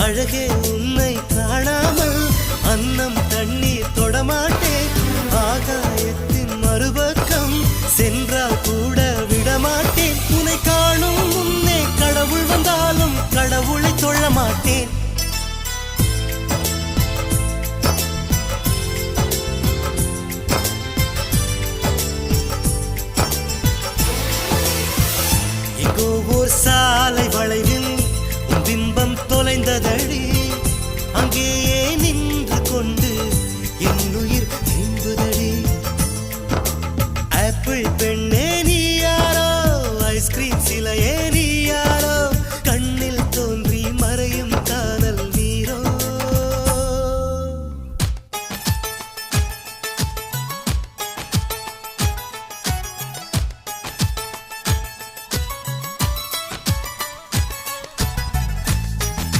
அழகே உன்னை காணாமல் அன்னம் தண்ணீர் தொடமாட்டேன். ஆகாயத்தின் மறுபக்கம் சென்றால் கூட விடமாட்டேன். உன்னை காணும் முன்னே கடவுள் வந்தாலும் கடவுளை தொழ மாட்டேன். எங்கோ ஓர் சாலை வளைவில் உன் பிம்பம் தொலைந்ததடி.